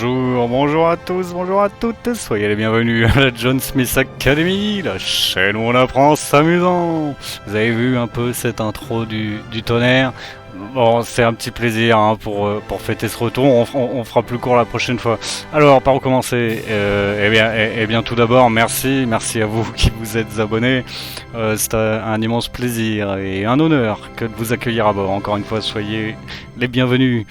bonjour à tous, bonjour à toutes, soyez les bienvenus à la John Smith Academy, la chaîne où on apprend en s'amusant. Vous avez vu un peu cette intro du tonnerre. Bon, c'est un petit plaisir hein, pour fêter ce retour, on fera plus court la prochaine fois. Alors, par où commencer bien, tout d'abord, merci à vous qui vous êtes abonnés. C'est un immense plaisir et un honneur que de vous accueillir à bord. Encore une fois, soyez les bienvenus.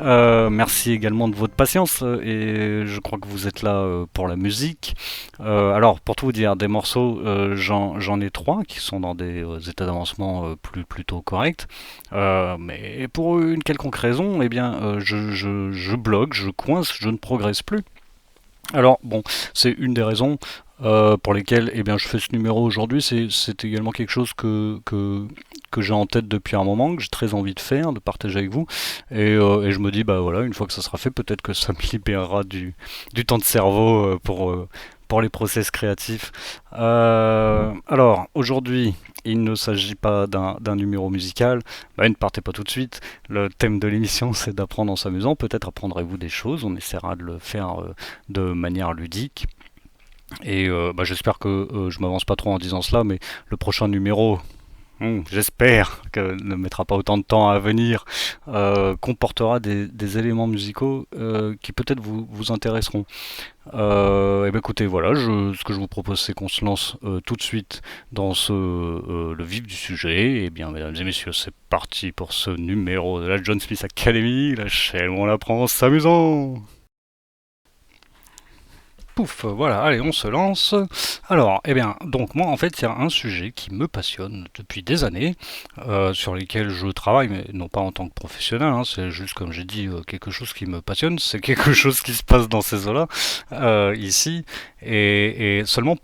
Merci également de votre patience et je crois que vous êtes là pour la musique. Alors, pour tout vous dire, des morceaux, j'en ai trois qui sont dans des états d'avancement plutôt corrects. Mais pour une quelconque raison, je bloque, je coince, je ne progresse plus. Alors bon, c'est une des raisons pour lesquelles je fais ce numéro aujourd'hui. C'est également quelque chose que j'ai en tête depuis un moment, que j'ai très envie de faire, de partager avec vous. Et je me dis, bah voilà, une fois que ça sera fait, peut-être que ça me libérera du temps de cerveau pour les process créatifs. Alors, aujourd'hui, il ne s'agit pas d'un numéro musical. Ne partez pas tout de suite. Le thème de l'émission, c'est d'apprendre en s'amusant. Peut-être apprendrez-vous des choses. On essaiera de le faire de manière ludique. Et j'espère que je m'avance pas trop en disant cela, mais le prochain numéro, j'espère qu'elle ne mettra pas autant de temps à venir, comportera des éléments musicaux qui peut-être vous intéresseront. Écoutez, voilà, ce que je vous propose, c'est qu'on se lance tout de suite dans le vif du sujet. Et bien, mesdames et messieurs, c'est parti pour ce numéro de la John Smith Academy, la chaîne où on apprend en s'amusant. Pouf, voilà, allez, on se lance. Alors, donc moi, en fait, il y a un sujet qui me passionne depuis des années, sur lesquels je travaille, mais non pas en tant que professionnel, hein, c'est juste, comme j'ai dit, quelque chose qui me passionne, c'est quelque chose qui se passe dans ces eaux-là, ici, et seulement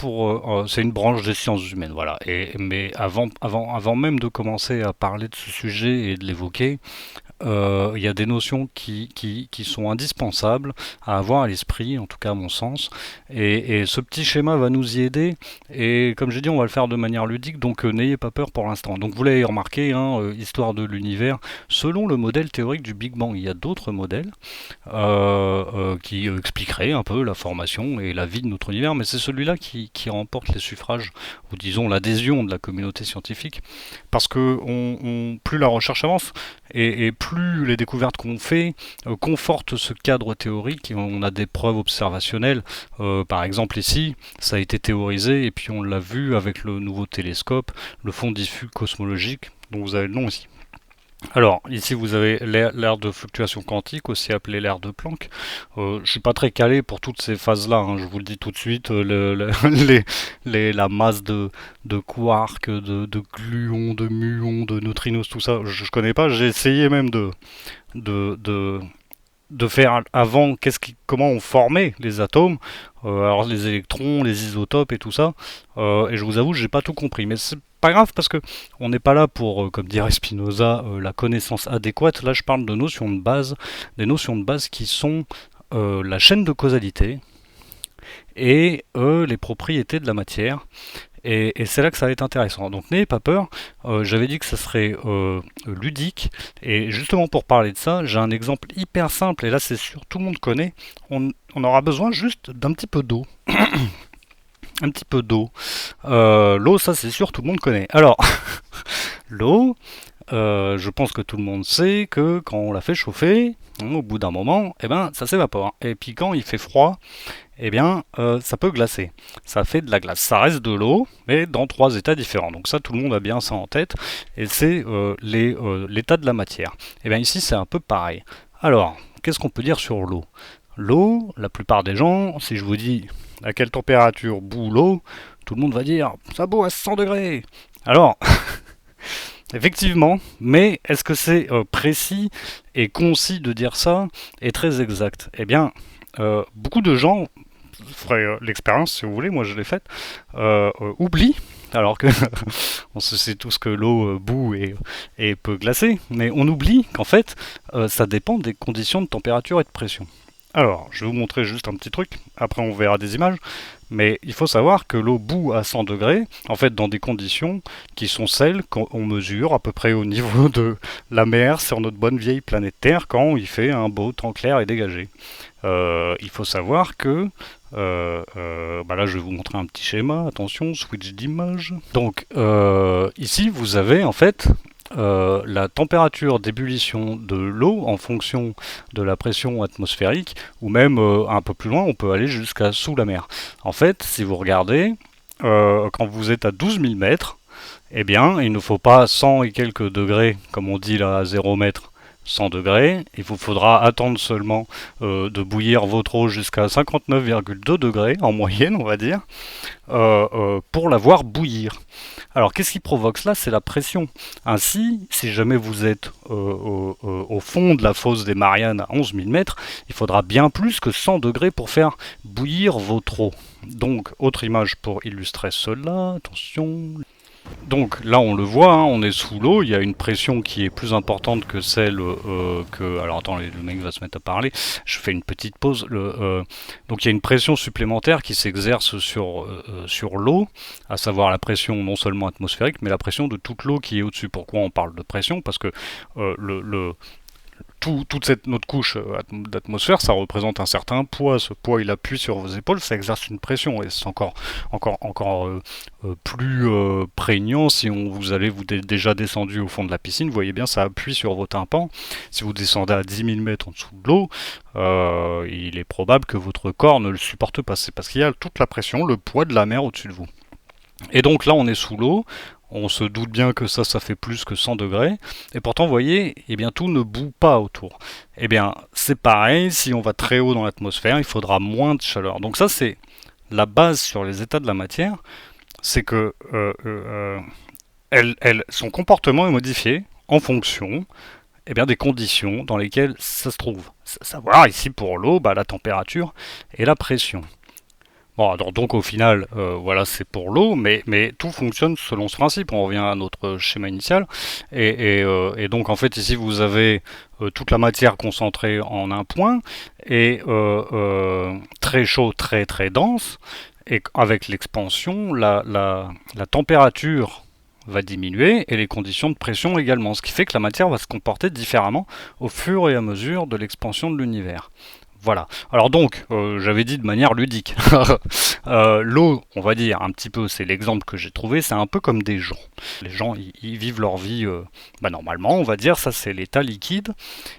c'est une branche des sciences humaines, voilà. Mais avant même de commencer à parler de ce sujet et de l'évoquer, il y a des notions qui sont indispensables à avoir à l'esprit, en tout cas à mon sens, et ce petit schéma va nous y aider, et comme j'ai dit, on va le faire de manière ludique, donc n'ayez pas peur pour l'instant. Donc vous l'avez remarqué, hein, histoire de l'univers, selon le modèle théorique du Big Bang, il y a d'autres modèles qui expliqueraient un peu la formation et la vie de notre univers, mais c'est celui-là qui remporte les suffrages, ou disons l'adhésion de la communauté scientifique, parce que plus la recherche avance, et plus les découvertes qu'on fait confortent ce cadre théorique, on a des preuves observationnelles. Par exemple ici, ça a été théorisé et puis on l'a vu avec le nouveau télescope, le fond diffus cosmologique, dont vous avez le nom ici. Alors, ici vous avez l'aire de fluctuation quantique, aussi appelée l'aire de Planck. Je suis pas très calé pour toutes ces phases-là, hein, je vous le dis tout de suite. La masse de quarks, de gluons, de muons, de neutrinos, tout ça, je connais pas. J'ai essayé même de, de, de faire avant comment on formait les atomes, alors les électrons, les isotopes et tout ça, et je vous avoue j'ai pas tout compris, mais c'est pas grave parce que on n'est pas là pour, comme dirait Spinoza, la connaissance adéquate. Là je parle de notions de base, des notions de base qui sont la chaîne de causalité et les propriétés de la matière. Et c'est là que ça va être intéressant. Donc n'ayez pas peur, j'avais dit que ça serait ludique, et justement pour parler de ça, j'ai un exemple hyper simple, et là c'est sûr, tout le monde connaît, on aura besoin juste d'un petit peu d'eau. Un petit peu d'eau. L'eau, ça c'est sûr, tout le monde connaît. Alors, l'eau, je pense que tout le monde sait que quand on la fait chauffer, au bout d'un moment, ça s'évapore. Et puis quand il fait froid, ça peut glacer. Ça fait de la glace. Ça reste de l'eau, mais dans trois états différents. Donc ça, tout le monde a bien ça en tête. Et c'est l'état de la matière. Ici, c'est un peu pareil. Alors, qu'est-ce qu'on peut dire sur l'eau? L'eau, la plupart des gens, si je vous dis à quelle température bout l'eau, tout le monde va dire ça bout à 100 degrés. Alors, effectivement, mais est-ce que c'est précis et concis de dire ça et très exact? Beaucoup de gens feraient l'expérience, si vous voulez, moi je l'ai faite, oublient, alors que on sait tous que l'eau bout et peut glacer, mais on oublie qu'en fait, ça dépend des conditions de température et de pression. Alors, je vais vous montrer juste un petit truc, après on verra des images, mais il faut savoir que l'eau bout à 100 degrés, en fait dans des conditions qui sont celles qu'on mesure à peu près au niveau de la mer sur notre bonne vieille planète Terre quand il fait un beau temps clair et dégagé. Il faut savoir que, bah là je vais vous montrer un petit schéma, attention, switch d'image. Donc ici vous avez en fait la température d'ébullition de l'eau en fonction de la pression atmosphérique, ou même un peu plus loin, on peut aller jusqu'à sous la mer. En fait, si vous regardez, quand vous êtes à 12 000 mètres, eh bien, il ne faut pas 100 et quelques degrés, comme on dit là à 0 mètre, 100 degrés. Il vous faudra attendre seulement de bouillir votre eau jusqu'à 59,2 degrés en moyenne, on va dire, pour la voir bouillir. Alors, qu'est-ce qui provoque cela? C'est la pression. Ainsi, si jamais vous êtes au fond de la fosse des Mariannes à 11 000 mètres, il faudra bien plus que 100 degrés pour faire bouillir votre eau. Donc, autre image pour illustrer cela. Attention. Donc là on le voit, hein, on est sous l'eau, il y a une pression qui est plus importante que celle que... Alors attends, le mec va se mettre à parler, je fais une petite pause. Donc il y a une pression supplémentaire qui s'exerce sur l'eau, à savoir la pression non seulement atmosphérique, mais la pression de toute l'eau qui est au-dessus. Pourquoi on parle de pression? Parce que toute cette notre couche d'atmosphère, ça représente un certain poids. Ce poids, il appuie sur vos épaules, ça exerce une pression, et c'est encore plus prégnant si vous déjà descendu au fond de la piscine. Vous voyez bien, ça appuie sur vos tympans. Si vous descendez à 10 000 mètres en dessous de l'eau, il est probable que votre corps ne le supporte pas. C'est parce qu'il y a toute la pression, le poids de la mer au-dessus de vous. Et donc là, on est sous l'eau. On se doute bien que ça fait plus que 100 degrés. Et pourtant, vous voyez, eh bien, tout ne bout pas autour. Eh bien, c'est pareil, si on va très haut dans l'atmosphère, il faudra moins de chaleur. Donc ça, c'est la base sur les états de la matière. C'est que son comportement est modifié en fonction des conditions dans lesquelles ça se trouve. À savoir, ici, pour l'eau, la température et la pression. Bon, alors, donc au final, voilà, c'est pour l'eau, mais tout fonctionne selon ce principe. On revient à notre schéma initial. Et donc en fait, ici, vous avez toute la matière concentrée en un point, et très chaud, très très dense. Et avec l'expansion, la température va diminuer et les conditions de pression également. Ce qui fait que la matière va se comporter différemment au fur et à mesure de l'expansion de l'univers. Voilà. Alors donc, j'avais dit de manière ludique. L'eau, on va dire un petit peu, c'est l'exemple que j'ai trouvé, c'est un peu comme des gens. Les gens, ils vivent leur vie normalement, on va dire, ça c'est l'état liquide.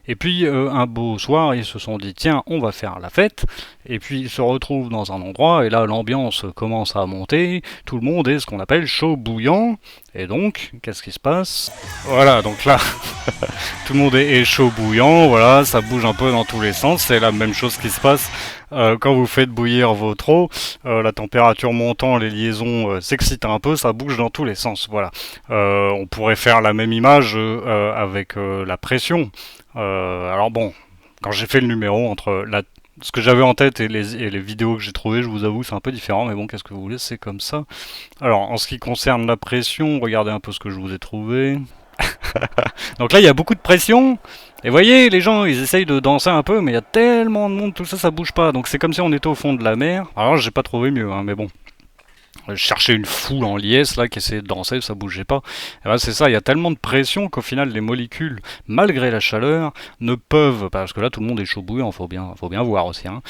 Et puis un beau soir, ils se sont dit, tiens, on va faire la fête. Et puis ils se retrouvent dans un endroit, et là l'ambiance commence à monter, tout le monde est ce qu'on appelle chaud bouillant. Et donc, qu'est-ce qui se passe? Voilà, donc là, tout le monde est chaud bouillant, voilà, ça bouge un peu dans tous les sens, c'est la même chose qui se passe quand vous faites bouillir votre eau, la température montant, les liaisons s'excitent un peu, ça bouge dans tous les sens, voilà. On pourrait faire la même image avec la pression. Alors bon, quand j'ai fait le numéro entre ce que j'avais en tête et les vidéos que j'ai trouvées, je vous avoue, c'est un peu différent, mais bon, qu'est-ce que vous voulez, c'est comme ça. Alors, en ce qui concerne la pression, regardez un peu ce que je vous ai trouvé. Donc là, il y a beaucoup de pression. Et voyez, les gens, ils essayent de danser un peu, mais il y a tellement de monde, tout ça, ça bouge pas. Donc c'est comme si on était au fond de la mer. Alors, j'ai pas trouvé mieux, hein, mais bon. Je cherchais une foule en liesse là qui essayait de danser, ça bougeait pas. Et ben c'est ça, il y a tellement de pression qu'au final les molécules, malgré la chaleur, ne peuvent, parce que là tout le monde est chaud bouillant, faut bien voir aussi, hein,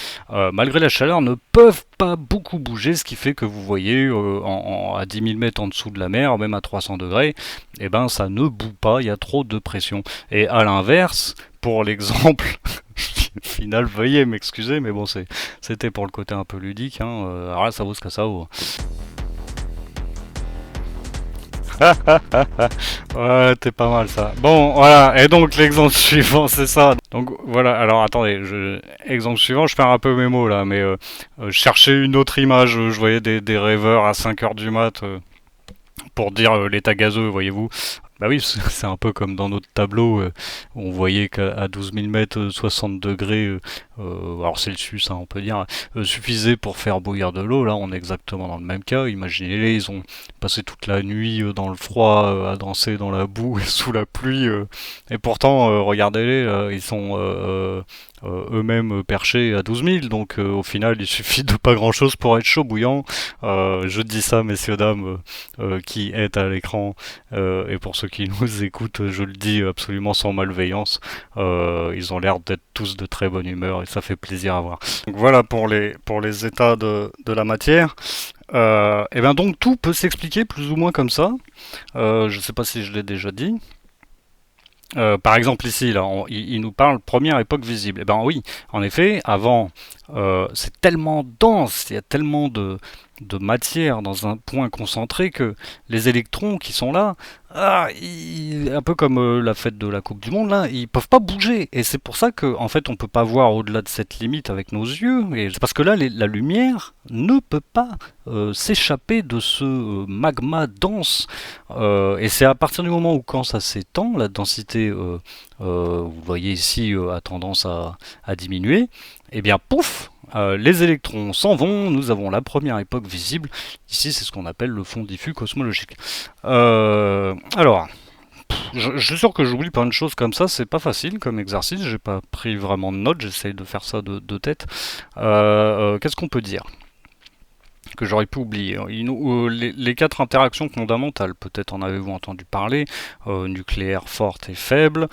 malgré la chaleur, ne peuvent pas beaucoup bouger, ce qui fait que vous voyez à 10 000 mètres en dessous de la mer, même à 300 degrés, et ben ça ne boue pas, il y a trop de pression. Et à l'inverse, pour l'exemple final, veuillez m'excuser, mais bon, c'était pour le côté un peu ludique, hein, alors là ça vaut ce que ça vaut. Ouais, t'es pas mal ça. Bon, voilà, et donc l'exemple suivant, c'est ça. Donc voilà, alors attendez, exemple suivant, je perds un peu mes mots là, mais je cherchais une autre image, je voyais des rêveurs à 5 heures du mat pour dire l'état gazeux, voyez-vous. Bah oui, c'est un peu comme dans notre tableau, on voyait qu'à 12 000 mètres, 60 degrés, alors Celsius, hein, on peut dire, suffisait pour faire bouillir de l'eau. Là, on est exactement dans le même cas. Imaginez-les, ils ont passé toute la nuit dans le froid, à danser dans la boue et sous la pluie, et pourtant, regardez-les, ils sont eux-mêmes perchés à 12 000, donc au final il suffit de pas grand-chose pour être chaud bouillant. Je dis ça, messieurs, dames, qui êtes à l'écran, et pour ceux qui nous écoutent, je le dis absolument sans malveillance. Ils ont l'air d'être tous de très bonne humeur et ça fait plaisir à voir. Donc voilà pour les états de la matière. Et bien donc tout peut s'expliquer plus ou moins comme ça. Je ne sais pas si je l'ai déjà dit. Par exemple ici, là, il nous parle première époque visible. Eh ben oui, en effet, avant, c'est tellement dense, il y a tellement de matière dans un point concentré que les électrons qui sont là, un peu comme la fête de la Coupe du Monde, là, ils peuvent pas bouger. Et c'est pour ça que, en fait, on peut pas voir au-delà de cette limite avec nos yeux. Et c'est parce que là, la lumière ne peut pas s'échapper de ce magma dense. Et c'est à partir du moment où, quand ça s'étend, la densité, vous voyez ici, a tendance à diminuer. Et bien, pouf, les électrons s'en vont, nous avons la première époque visible. Ici, c'est ce qu'on appelle le fond diffus cosmologique. Alors, je suis sûr que j'oublie plein de choses comme ça, c'est pas facile comme exercice, j'ai pas pris vraiment de notes, j'essaye de faire ça de tête. Qu'est-ce qu'on peut dire que j'aurais pu oublier? Les quatre interactions fondamentales, peut-être en avez-vous entendu parler, nucléaires fortes et faibles,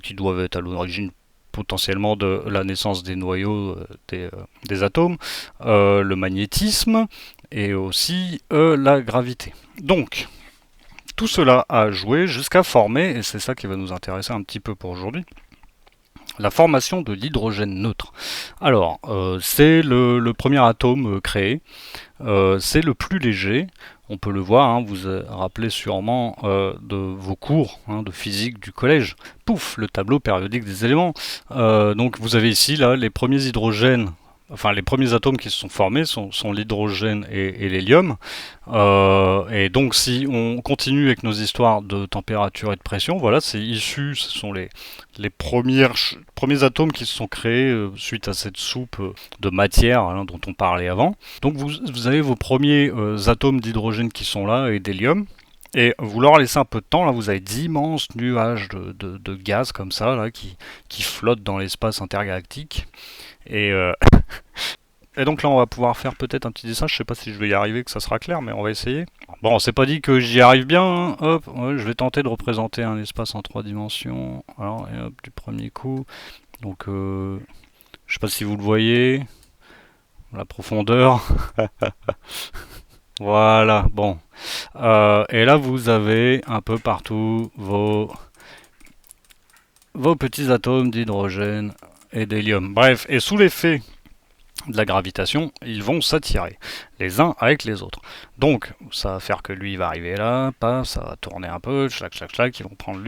qui doivent être à l'origine potentiellement de la naissance des noyaux des atomes, le magnétisme et aussi la gravité. Donc, tout cela a joué jusqu'à former, et c'est ça qui va nous intéresser un petit peu pour aujourd'hui, la formation de l'hydrogène neutre. Alors, c'est le premier atome créé, c'est le plus léger. On peut le voir, hein, vous vous rappelez sûrement de vos cours de physique du collège. Pouf, le tableau périodique des éléments. Donc vous avez ici là les premiers hydrogènes, enfin les premiers atomes qui se sont formés sont l'hydrogène et l'hélium. Et donc si on continue avec nos histoires de température et de pression, voilà, c'est issu, ce sont les premiers atomes qui se sont créés suite à cette soupe de matière dont on parlait avant. Donc vous avez vos premiers atomes d'hydrogène qui sont là et d'hélium. Et vous leur laissez un peu de temps, là vous avez d'immenses nuages de gaz comme ça là, qui flottent dans l'espace intergalactique. Et, et donc là on va pouvoir faire peut-être un petit dessin, je sais pas si je vais y arriver, que ça sera clair, mais on va essayer. Bon, c'est pas dit que j'y arrive bien, hein. Hop, ouais, je vais tenter de représenter un espace en 3 dimensions. Alors, et hop, du premier coup. Donc, je sais pas si vous le voyez, la profondeur. Voilà, bon. Et là vous avez un peu partout vos petits atomes d'hydrogène et d'hélium. Bref, et sous l'effet de la gravitation, ils vont s'attirer les uns avec les autres. Donc, ça va faire que lui il va arriver là, paf, ça va tourner un peu, clac, clac, clac, ils vont prendre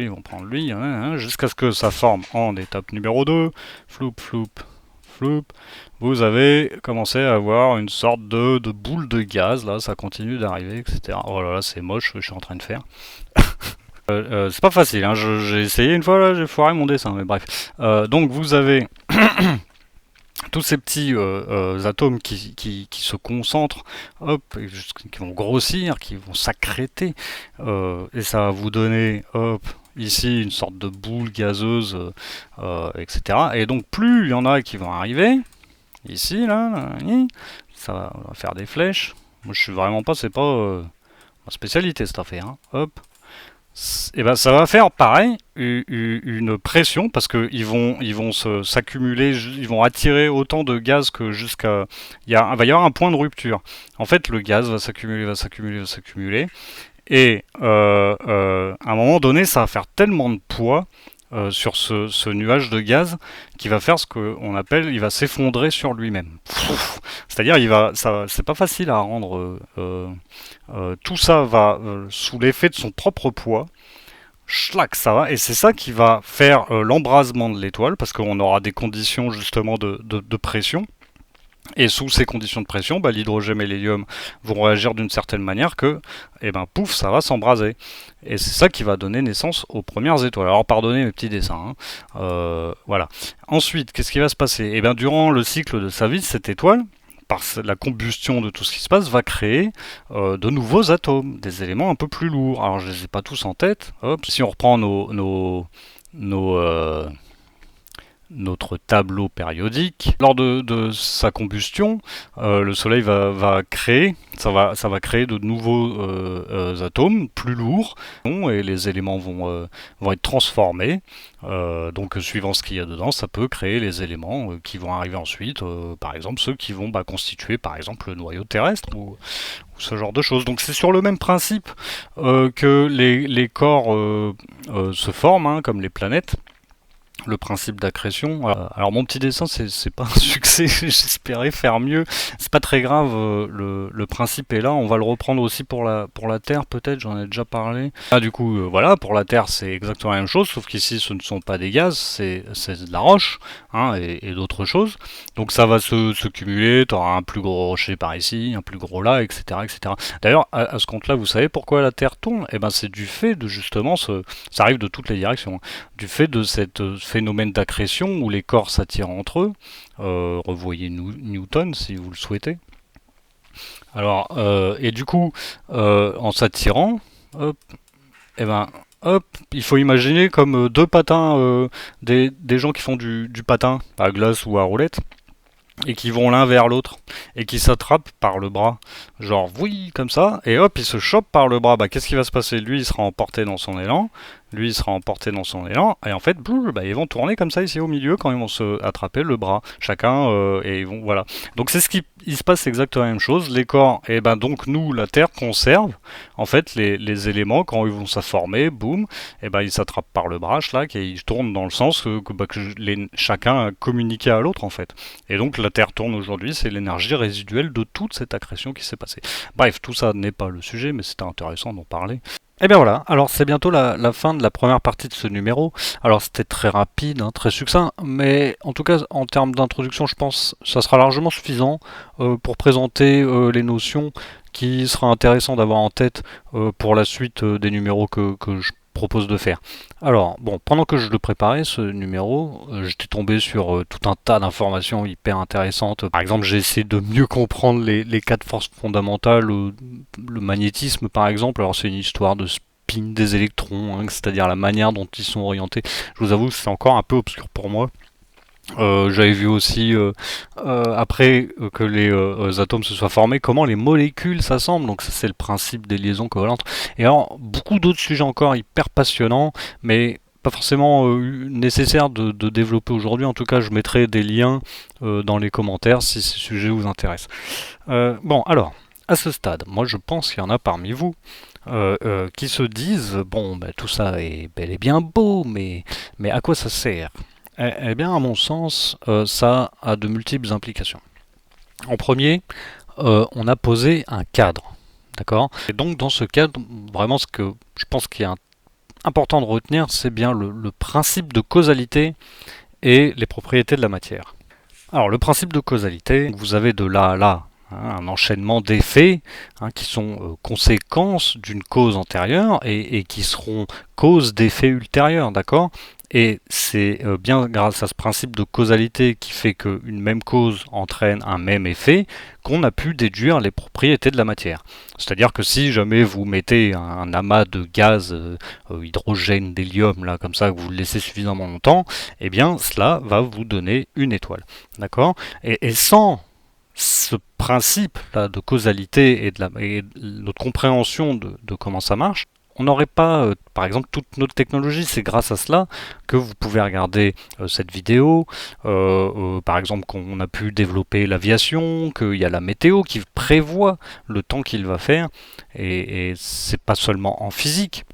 lui, jusqu'à ce que ça forme en étape numéro 2, floup, floup, floup. Vous avez commencé à avoir une sorte de boule de gaz, là, ça continue d'arriver, etc. Oh là là, c'est moche, je suis en train de faire. C'est pas facile, hein. J'ai essayé une fois, là, j'ai foiré mon dessin, mais bref. Donc, vous avez tous ces petits atomes qui se concentrent, hop, qui vont grossir, qui vont s'accréter, et ça va vous donner, hop, ici une sorte de boule gazeuse, etc. Et donc plus il y en a qui vont arriver, ici, là, ça va faire des flèches. Moi je suis vraiment pas, c'est pas ma spécialité cette affaire, hein. Hop. Et ben ça va faire pareil une pression parce que ils vont s'accumuler, ils vont attirer autant de gaz que jusqu'à va y avoir un point de rupture. En fait, le gaz va s'accumuler et à un moment donné, ça va faire tellement de poids sur ce nuage de gaz qui va faire ce qu'on appelle, il va s'effondrer sur lui-même. C'est-à-dire, c'est pas facile à rendre. Tout ça va sous l'effet de son propre poids. Schlack, ça va, et c'est ça qui va faire l'embrasement de l'étoile, parce qu'on aura des conditions justement de pression. Et sous ces conditions de pression, l'hydrogène et l'hélium vont réagir d'une certaine manière que, pouf, ça va s'embraser. Et c'est ça qui va donner naissance aux premières étoiles. Alors pardonnez mes petits dessins, hein. Voilà. Ensuite, qu'est-ce qui va se passer? Durant le cycle de sa vie, cette étoile, par la combustion de tout ce qui se passe, va créer de nouveaux atomes, des éléments un peu plus lourds. Alors je ne les ai pas tous en tête. Hop, si on reprend nos notre tableau périodique. Lors de sa combustion, le Soleil va créer, ça va créer de nouveaux atomes plus lourds, et les éléments vont être transformés. Donc suivant ce qu'il y a dedans, ça peut créer les éléments qui vont arriver ensuite, par exemple ceux qui vont constituer par exemple le noyau terrestre ou ce genre de choses. Donc c'est sur le même principe que les corps se forment, hein, comme les planètes. Le principe d'accrétion. Alors mon petit dessin, c'est pas un succès, j'espérais faire mieux. C'est pas très grave, le principe est là. On va le reprendre aussi pour la Terre, peut-être, j'en ai déjà parlé. Ah, du coup, voilà, pour la Terre, c'est exactement la même chose, sauf qu'ici, ce ne sont pas des gaz, c'est de la roche, hein, et d'autres choses. Donc ça va se cumuler, tu auras un plus gros rocher par ici, un plus gros là, etc. etc. D'ailleurs, à ce compte-là, vous savez pourquoi la Terre tourne? Eh ben, c'est du fait de justement, ça arrive de toutes les directions, du fait de cette phénomène d'accrétion où les corps s'attirent entre eux. Revoyez Newton si vous le souhaitez. Alors, et du coup, en s'attirant, hop, et ben, hop, il faut imaginer comme deux patins, des gens qui font du patin à glace ou à roulette, et qui vont l'un vers l'autre, et qui s'attrapent par le bras. Genre, oui, comme ça, et hop, ils se chopent par le bras. Bah, qu'est-ce qui va se passer? Lui, il sera emporté dans son élan, lui, il sera emporté dans son élan, et en fait, ils vont tourner comme ça ici au milieu quand ils vont se attraper le bras, chacun, et ils vont, voilà. Donc c'est ce qui il se passe exactement la même chose. Les corps, et ben donc nous, la Terre conserve, en fait, les éléments quand ils vont se former, boum, et ben ils s'attrapent par le bras, là, et ils tournent dans le sens que chacun a communiqué à l'autre, en fait. Et donc la Terre tourne aujourd'hui, c'est l'énergie résiduelle de toute cette accrétion qui s'est passée. Bref, tout ça n'est pas le sujet, mais c'était intéressant d'en parler. Et bien voilà, alors c'est bientôt la fin de la première partie de ce numéro. Alors c'était très rapide, hein, très succinct, mais en tout cas en termes d'introduction, je pense que ça sera largement suffisant pour présenter les notions qui sera intéressant d'avoir en tête pour la suite des numéros que je propose de faire. Alors, bon, pendant que je le préparais, ce numéro, j'étais tombé sur tout un tas d'informations hyper intéressantes. Par exemple, j'ai essayé de mieux comprendre les quatre forces fondamentales, le magnétisme par exemple. Alors, c'est une histoire de spin des électrons, hein, c'est-à-dire la manière dont ils sont orientés. Je vous avoue que c'est encore un peu obscur pour moi. J'avais vu aussi après que les atomes se soient formés, comment les molécules s'assemblent, donc ça c'est le principe des liaisons covalentes. Et alors beaucoup d'autres sujets encore hyper passionnants, mais pas forcément nécessaire de développer aujourd'hui. En tout cas, je mettrai des liens dans les commentaires si ces sujets vous intéressent. Bon, alors, à ce stade, moi je pense qu'il y en a parmi vous qui se disent, bon, bah, tout ça est bel et bien beau, mais à quoi ça sert? Eh bien, à mon sens, ça a de multiples implications. En premier, on a posé un cadre, d'accord? Et donc, dans ce cadre, vraiment, ce que je pense qu'il est important de retenir, c'est bien le principe de causalité et les propriétés de la matière. Alors, le principe de causalité, vous avez de là à là, hein, un enchaînement d'effets, hein, qui sont conséquences d'une cause antérieure et qui seront causes d'effets ultérieurs, d'accord? Et c'est bien grâce à ce principe de causalité qui fait qu'une même cause entraîne un même effet qu'on a pu déduire les propriétés de la matière. C'est-à-dire que si jamais vous mettez un amas de gaz, hydrogène, d'hélium, là, comme ça, que vous le laissez suffisamment longtemps, eh bien cela va vous donner une étoile. D'accord? Et sans ce principe là de causalité et de notre compréhension de comment ça marche, on n'aurait pas, par exemple, toute notre technologie. C'est grâce à cela que vous pouvez regarder cette vidéo, par exemple qu'on a pu développer l'aviation, qu'il y a la météo qui prévoit le temps qu'il va faire, et c'est pas seulement en physique.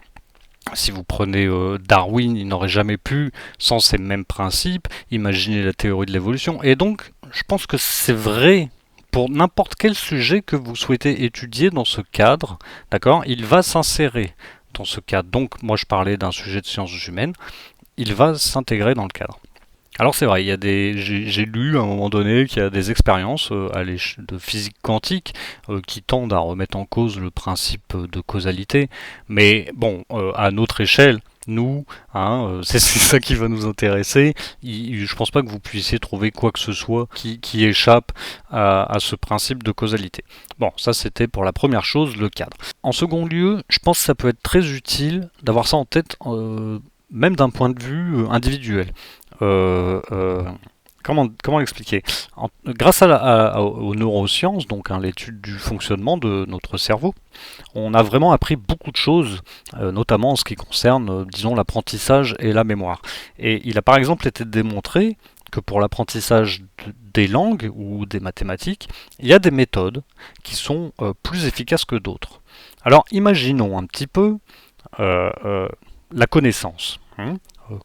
Si vous prenez Darwin, il n'aurait jamais pu, sans ces mêmes principes, imaginer la théorie de l'évolution. Et donc, je pense que c'est vrai pour n'importe quel sujet que vous souhaitez étudier dans ce cadre, d'accord, il va s'insérer dans ce cadre. Donc, moi je parlais d'un sujet de sciences humaines, il va s'intégrer dans le cadre. Alors c'est vrai, j'ai lu à un moment donné qu'il y a des expériences de physique quantique qui tendent à remettre en cause le principe de causalité, mais bon, à notre échelle, nous, hein, c'est ça qui va nous intéresser. Je pense pas que vous puissiez trouver quoi que ce soit qui échappe à ce principe de causalité. Bon, ça c'était pour la première chose, le cadre. En second lieu, je pense que ça peut être très utile d'avoir ça en tête même d'un point de vue individuel. comment l'expliquer? Grâce aux neurosciences, donc hein, l'étude du fonctionnement de notre cerveau, on a vraiment appris beaucoup de choses, notamment en ce qui concerne, disons, l'apprentissage et la mémoire. Et il a par exemple été démontré que pour l'apprentissage des langues ou des mathématiques, il y a des méthodes qui sont plus efficaces que d'autres. Alors imaginons un petit peu la connaissance.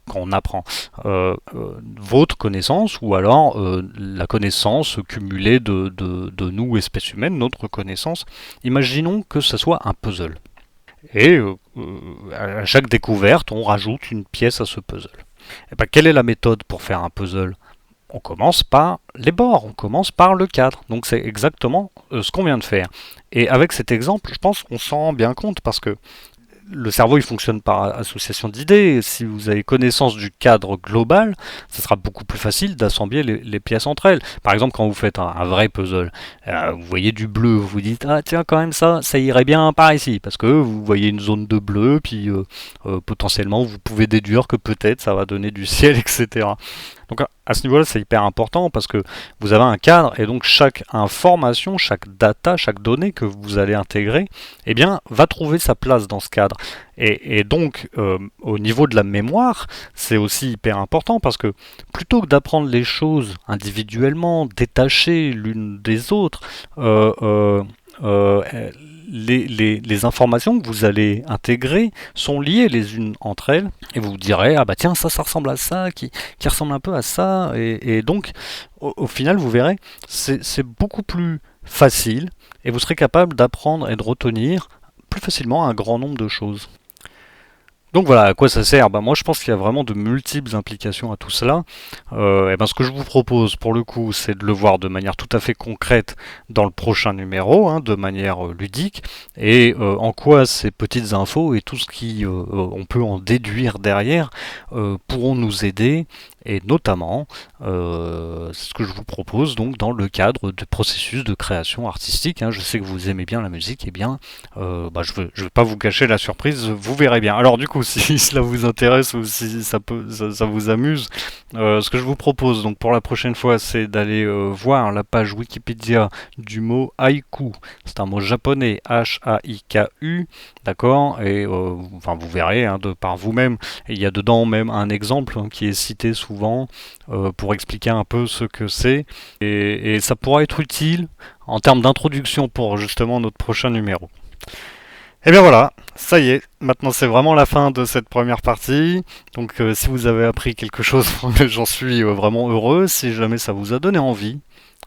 Quand on apprend votre connaissance ou alors la connaissance cumulée de nous, espèces humaines, notre connaissance, imaginons que ce soit un puzzle. Et à chaque découverte, on rajoute une pièce à ce puzzle. Et ben, quelle est la méthode pour faire un puzzle? On commence par les bords, on commence par le cadre. Donc c'est exactement ce qu'on vient de faire. Et avec cet exemple, je pense qu'on s'en rend bien compte parce que le cerveau il fonctionne par association d'idées. Si vous avez connaissance du cadre global, ce sera beaucoup plus facile d'assembler les pièces entre elles. Par exemple, quand vous faites un vrai puzzle, vous voyez du bleu, vous vous dites ah tiens quand même ça irait bien par ici parce que vous voyez une zone de bleu, puis potentiellement vous pouvez déduire que peut-être ça va donner du ciel, etc. Donc à ce niveau-là, c'est hyper important parce que vous avez un cadre et donc chaque information, chaque data, chaque donnée que vous allez intégrer, eh bien, va trouver sa place dans ce cadre. Et donc, au niveau de la mémoire, c'est aussi hyper important parce que plutôt que d'apprendre les choses individuellement, détachées l'une des autres, euh, les informations que vous allez intégrer sont liées les unes entre elles et vous direz ah bah tiens ça ressemble à ça qui ressemble un peu à ça et donc au final vous verrez c'est beaucoup plus facile et vous serez capable d'apprendre et de retenir plus facilement un grand nombre de choses. Donc voilà, à quoi ça sert? Moi je pense qu'il y a vraiment de multiples implications à tout cela. Et ben, ce que je vous propose pour le coup, c'est de le voir de manière tout à fait concrète dans le prochain numéro, hein, de manière ludique, et en quoi ces petites infos et tout ce qui on peut en déduire derrière pourront nous aider, et notamment c'est ce que je vous propose donc dans le cadre du processus de création artistique. Hein. Je sais que vous aimez bien la musique, et bien je vais pas vous cacher la surprise, vous verrez bien. Alors du coup, si cela vous intéresse ou si ça vous amuse, ce que je vous propose donc pour la prochaine fois, c'est d'aller voir la page Wikipédia du mot haïku. C'est un mot japonais, H-A-I-K-U, d'accord. Et enfin vous verrez hein, de par vous-même. Et il y a dedans même un exemple hein, qui est cité souvent pour expliquer un peu ce que c'est. Et ça pourra être utile en termes d'introduction pour justement notre prochain numéro. Et bien voilà, ça y est, maintenant c'est vraiment la fin de cette première partie. Donc si vous avez appris quelque chose, j'en suis vraiment heureux. Si jamais ça vous a donné envie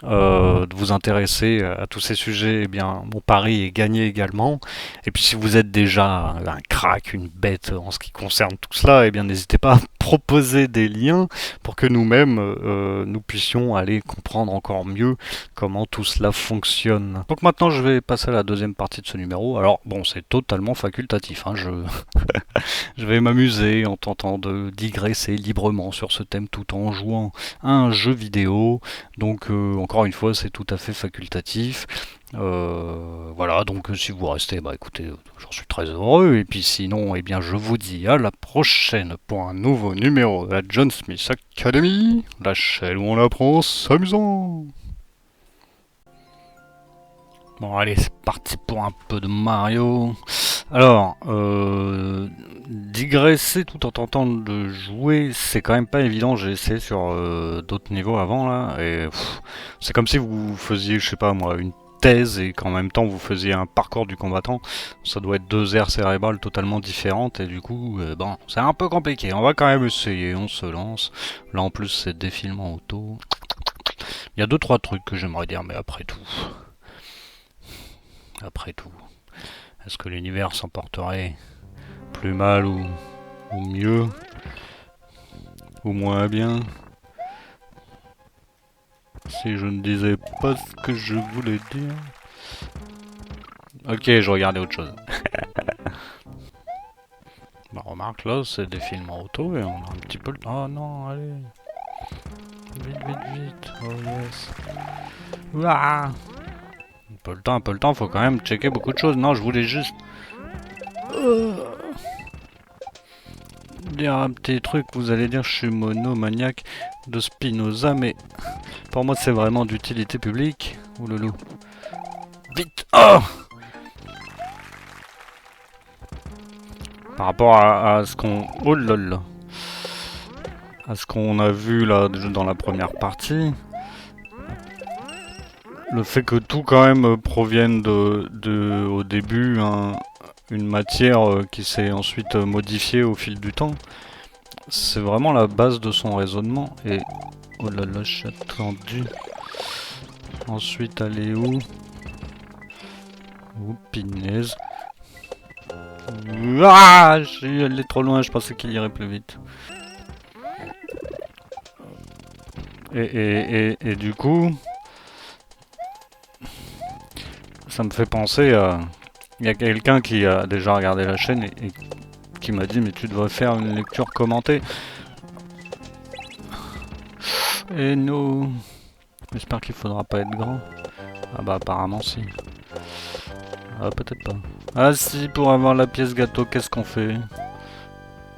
de vous intéresser à tous ces sujets, eh bien mon pari est gagné également. Et puis si vous êtes déjà un crack, une bête en ce qui concerne tout cela, eh bien n'hésitez pas à proposer des liens pour que nous-mêmes nous puissions aller comprendre encore mieux comment tout cela fonctionne. Donc maintenant je vais passer à la deuxième partie de ce numéro. Alors bon, c'est totalement facultatif, hein, je vais m'amuser en tentant de digresser librement sur ce thème tout en jouant à un jeu vidéo. Donc encore une fois, c'est tout à fait facultatif. Voilà, donc si vous restez, bah écoutez, j'en suis très heureux. Et puis sinon, eh bien, je vous dis à la prochaine pour un nouveau numéro de la John Smith Academy, la chaîne où on apprend en s'amusant. Bon, allez, c'est parti pour un peu de Mario. Alors, digresser tout en tentant de jouer, c'est quand même pas évident. J'ai essayé sur d'autres niveaux avant là, et c'est comme si vous faisiez, je sais pas moi, une thèse et qu'en même temps vous faisiez un parcours du combattant. Ça doit être deux aires cérébrales totalement différentes et du coup, bon, c'est un peu compliqué. On va quand même essayer, on se lance. Là en plus, c'est défilement auto. Il y a deux trois trucs que j'aimerais dire, mais après tout, est-ce que l'univers s'en porterait plus mal ou mieux ou moins bien si je ne disais pas ce que je voulais dire? Ok, je regardais autre chose. Bah remarque là, c'est des films en auto et on a un petit peu le... Oh non, allez. Vite. Oh yes. Ouah. Un peu le temps, faut quand même checker beaucoup de choses. Non, je voulais juste... dire un petit truc, vous allez dire je suis monomaniaque de Spinoza, mais pour moi c'est vraiment d'utilité publique. Ouloulou. Vite. Oh, par rapport à ce qu'on... Oh là là. À ce qu'on a vu là dans la première partie. Le fait que tout quand même provienne au début une matière qui s'est ensuite modifiée au fil du temps, c'est vraiment la base de son raisonnement. Et oh là là, j'ai attendu. Ensuite, aller où? Oh, pinaise. Ah, j'ai allé trop loin, je pensais qu'il irait plus vite. Et du coup, ça me fait penser à... Il y a quelqu'un qui a déjà regardé la chaîne et qui m'a dit mais tu devrais faire une lecture commentée. Et nous... J'espère qu'il faudra pas être grand. Ah bah apparemment si. Ah peut-être pas. Ah si, pour avoir la pièce gâteau, qu'est-ce qu'on fait?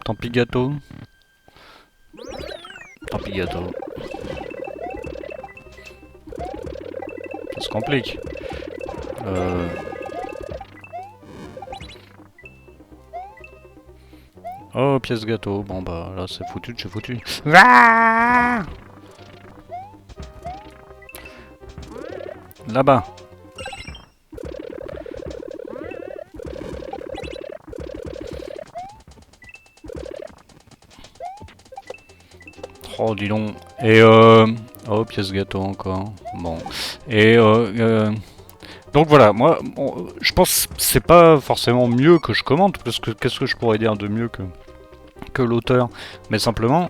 Tant pis gâteau. Tant pis gâteau. Ça se complique. Oh, pièce gâteau. Bon bah là c'est foutu de chez foutu. Là-bas. Oh dis donc. Et oh, pièce gâteau encore. Bon. Et donc voilà, moi, je pense que c'est pas forcément mieux que je commente, parce que qu'est-ce que je pourrais dire de mieux que l'auteur, mais simplement...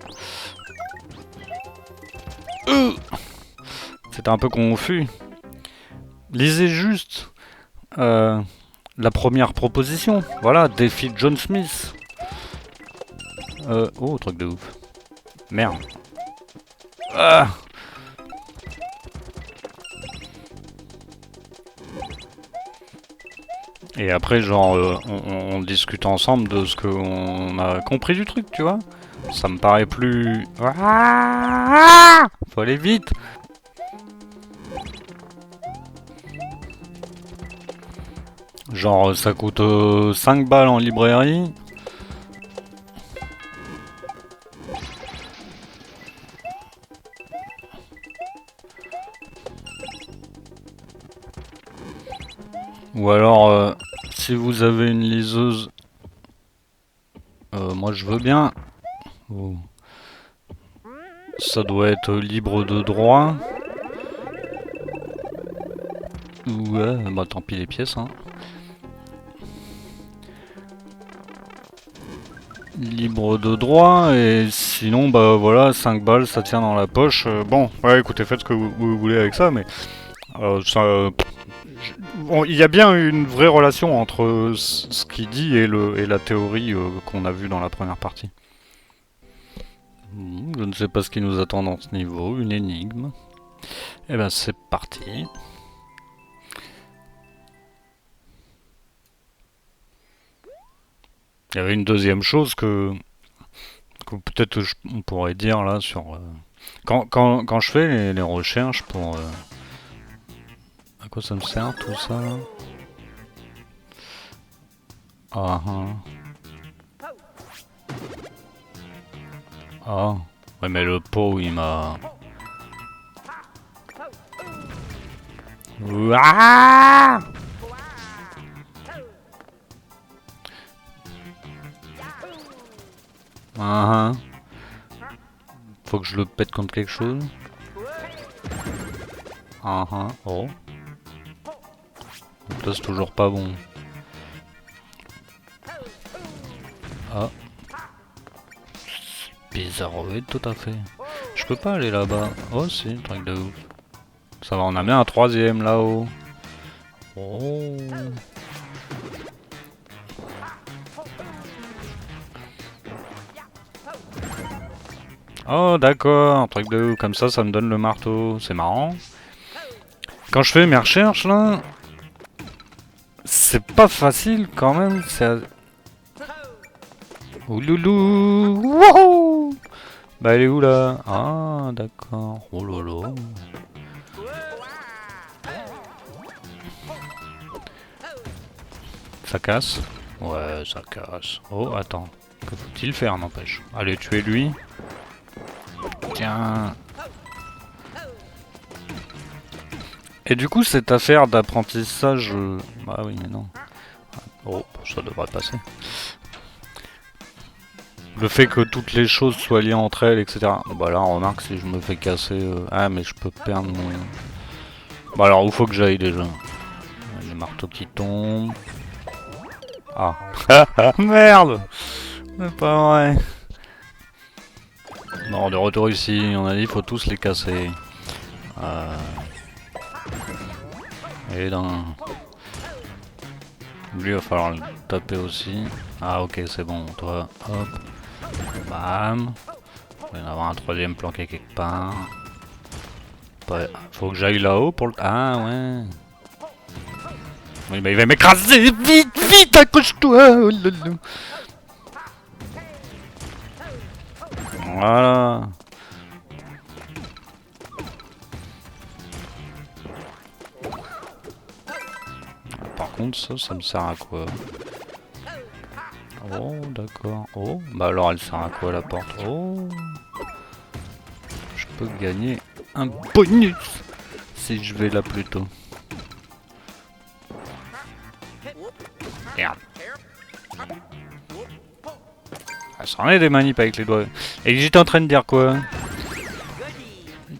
C'était un peu confus. Lisez juste la première proposition, voilà, défi John Smith. Oh, truc de ouf. Merde. Ah. Et après, genre, on discute ensemble de ce qu'on a compris du truc, tu vois. Ça me paraît plus... Ah, faut aller vite. Genre, ça coûte 5 balles en librairie. Ou alors, si vous avez une liseuse, moi je veux bien. Oh. Ça doit être libre de droit. Ouais, bah tant pis les pièces, hein. Libre de droit, et sinon, bah voilà, 5 balles, ça tient dans la poche. Bon, ouais, écoutez, faites ce que vous voulez avec ça, mais ça... Bon, il y a bien une vraie relation entre ce qu'il dit et la théorie qu'on a vue dans la première partie. Je ne sais pas ce qui nous attend dans ce niveau, une énigme. Et ben c'est parti. Il y avait une deuxième chose que peut-être on pourrait dire là sur... Quand je fais les recherches pour... à quoi ça me sert tout ça? Ah ah. Ouais mais le pot il m'a... Ah, ah. Faut que je le pète contre quelque chose. Ah ah. Oh. Ça c'est toujours pas bon. Ah. Bizarroïde tout à fait. Je peux pas aller là-bas. Oh si, truc de ouf. Ça va, on a bien un troisième là-haut. Oh. Oh d'accord, un truc de ouf. Comme ça me donne le marteau. C'est marrant. Quand je fais mes recherches là, c'est pas facile quand même. Ouloulou. Wouhou. Bah elle est où là? Ah d'accord. Oh lolo. Ça casse? Ouais, ça casse. Oh, attends. Que faut-il faire, n'empêche? Allez, tuer lui. Tiens. Et du coup, cette affaire d'apprentissage... Ah oui, mais non. Oh, ça devrait passer. Le fait que toutes les choses soient liées entre elles, etc. Bah là, on remarque si je me fais casser... Ah, mais je peux perdre mon... Bah alors, où faut que j'aille déjà? Les marteaux qui tombent... Ah. Merde! C'est pas vrai. Non, de retour ici, on a dit il faut tous les casser. Et dans... Lui, il va falloir le taper aussi. Ah ok, c'est bon, toi, hop. Bam. Il va y en avoir un troisième planqué quelque part. Faut que j'aille là-haut pour le... Ah ouais. Oui, mais il va m'écraser! Vite, vite, accroche-toi! Oh là là. Voilà. Par contre, ça me sert à quoi? Oh, d'accord. Oh, bah alors elle sert à quoi la porte? Oh, je peux gagner un bonus si je vais là plus tôt. Merde. Ah, ça en est des manips avec les doigts. Et j'étais en train de dire quoi?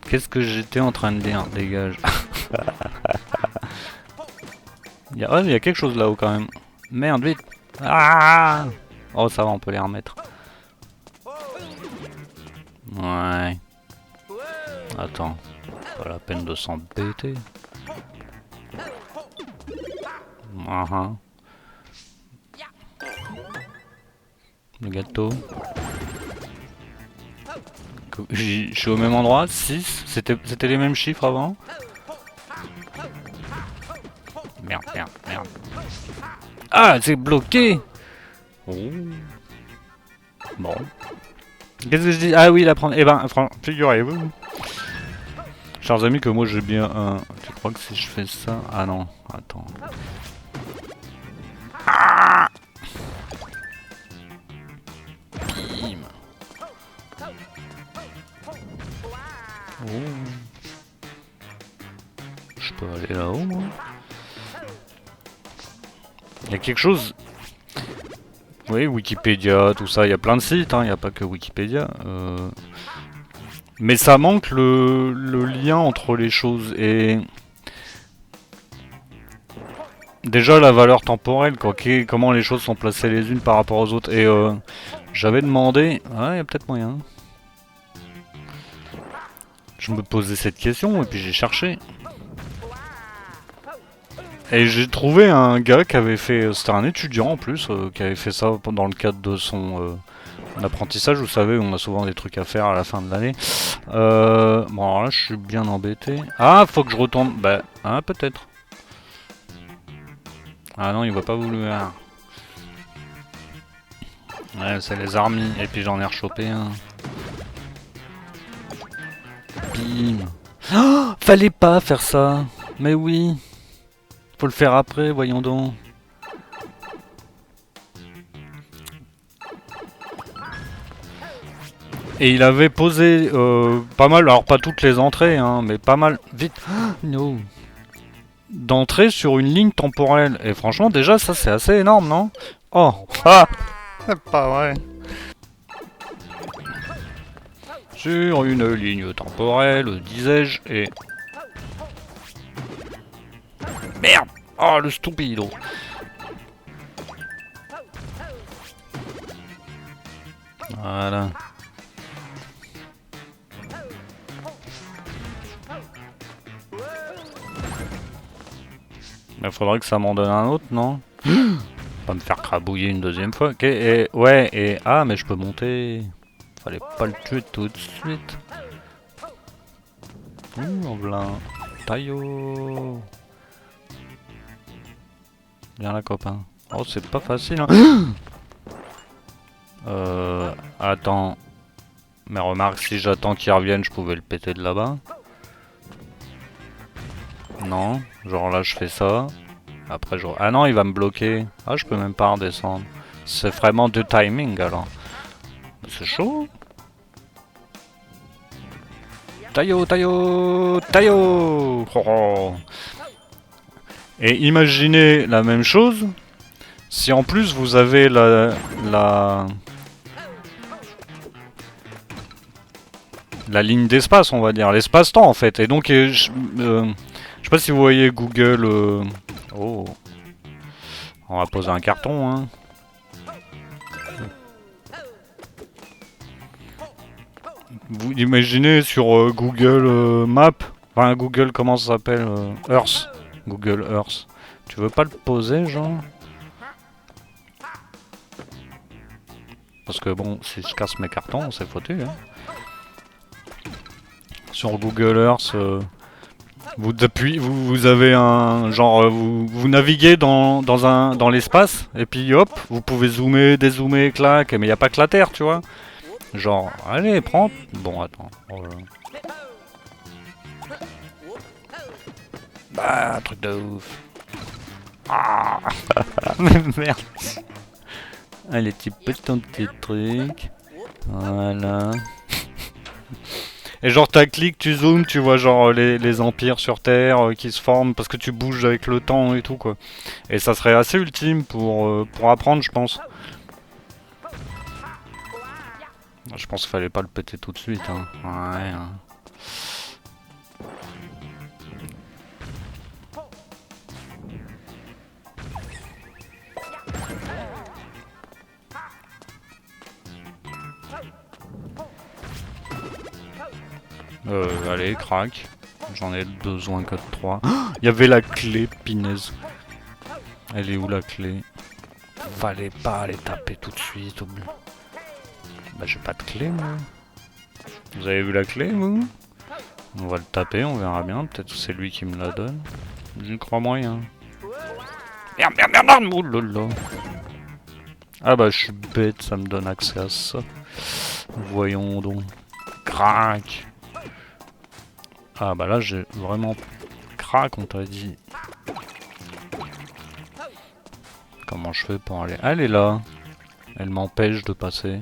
Qu'est-ce que j'étais en train de dire? Dégage. Il y a quelque chose là-haut quand même. Merde, vite. Ah! Oh, ça va, on peut les remettre. Ouais. Attends. Pas la peine de s'embêter. Le gâteau. Je suis au même endroit, 6. C'était les mêmes chiffres avant. Merde, merde, merde. Ah, c'est bloqué. Oh. Bon. Qu'est-ce que je dis? Ah oui, la prendre. Eh ben, figurez-vous, chers amis, que moi j'ai bien un... Tu crois que si je fais ça... Ah non, attends. Ah, bim. Oh. Je peux aller là-haut, moi? Il y a quelque chose... Oui, Wikipédia, tout ça, il y a plein de sites, il n'y a pas que Wikipédia. Mais ça manque le lien entre les choses et... Déjà la valeur temporelle, quoi, comment les choses sont placées les unes par rapport aux autres. Et j'avais demandé... Ah, il y a peut-être moyen. Je me posais cette question et puis j'ai cherché. Et j'ai trouvé un gars qui avait fait... C'était un étudiant en plus, qui avait fait ça dans le cadre de son apprentissage. Vous savez, on a souvent des trucs à faire à la fin de l'année. Bon, alors là, je suis bien embêté. Ah, faut que je retourne... Bah, ah, peut-être. Ah non, il va pas vouloir. Ouais, c'est les armies. Et puis j'en ai rechopé un. Bim. Oh, fallait pas faire ça. Mais oui. Faut le faire après, voyons donc. Et il avait posé pas mal, alors pas toutes les entrées, hein, mais pas mal. Vite. No. D'entrée sur une ligne temporelle. Et franchement, déjà, ça c'est assez énorme, non? Oh. Ah. C'est pas vrai. Sur une ligne temporelle, disais-je, et... Merde! Oh, le stupido! Voilà. Il faudrait que ça m'en donne un autre, non? Pas me faire crabouiller une deuxième fois. Ok, et... Ouais, et... Ah, mais je peux monter. Fallait pas le tuer tout de suite. Ouh, en blanc. Taillot. Viens là, copain. Oh, c'est pas facile, hein. Attends. Mais remarque, si j'attends qu'il revienne, je pouvais le péter de là-bas. Non, genre là je fais ça. Après je... Ah non, il va me bloquer. Ah, je peux même pas redescendre. C'est vraiment du timing alors. C'est chaud. Taillot, taillot, taillot. Oh, oh. Et imaginez la même chose si en plus vous avez la ligne d'espace, on va dire, l'espace-temps en fait. Et donc, je sais pas si vous voyez Google. Oh, on va poser un carton, hein. Vous imaginez sur Google Maps, enfin Google, comment ça s'appelle, Earth, Google Earth. Tu veux pas le poser, genre? Parce que bon, si je casse mes cartons, c'est foutu, hein. Sur Google Earth, vous avez un genre, vous naviguez dans l'espace et puis hop, vous pouvez zoomer, dézoomer, clac, mais il y a pas que la Terre, tu vois. Genre, allez, prends. Bon, attends. Oh là. Bah, truc de ouf. Ah. Mais merde. Allez, tu pètes ton petit truc. Voilà. Et genre, t'as clic, tu zoomes, tu vois genre les empires sur Terre qui se forment parce que tu bouges avec le temps et tout, quoi. Et ça serait assez ultime pour apprendre, je pense. Je pense qu'il fallait pas le péter tout de suite, hein. Ouais, hein. Allez, crac. J'en ai besoin que de 3. Il y avait la clé, pinaise. Elle est où la clé? Fallait pas aller taper tout de suite. Bah j'ai pas de clé, moi. Vous avez vu la clé, vous? On va le taper, on verra bien. Peut-être que c'est lui qui me la donne. J'y crois moyen. Merde, merde, merde, merde. Oh là là. Ah bah je suis bête, ça me donne accès à ça. Voyons donc. Crac. Ah bah là j'ai vraiment... Crac, on t'a dit. Comment je fais pour aller... Elle est là. Elle m'empêche de passer.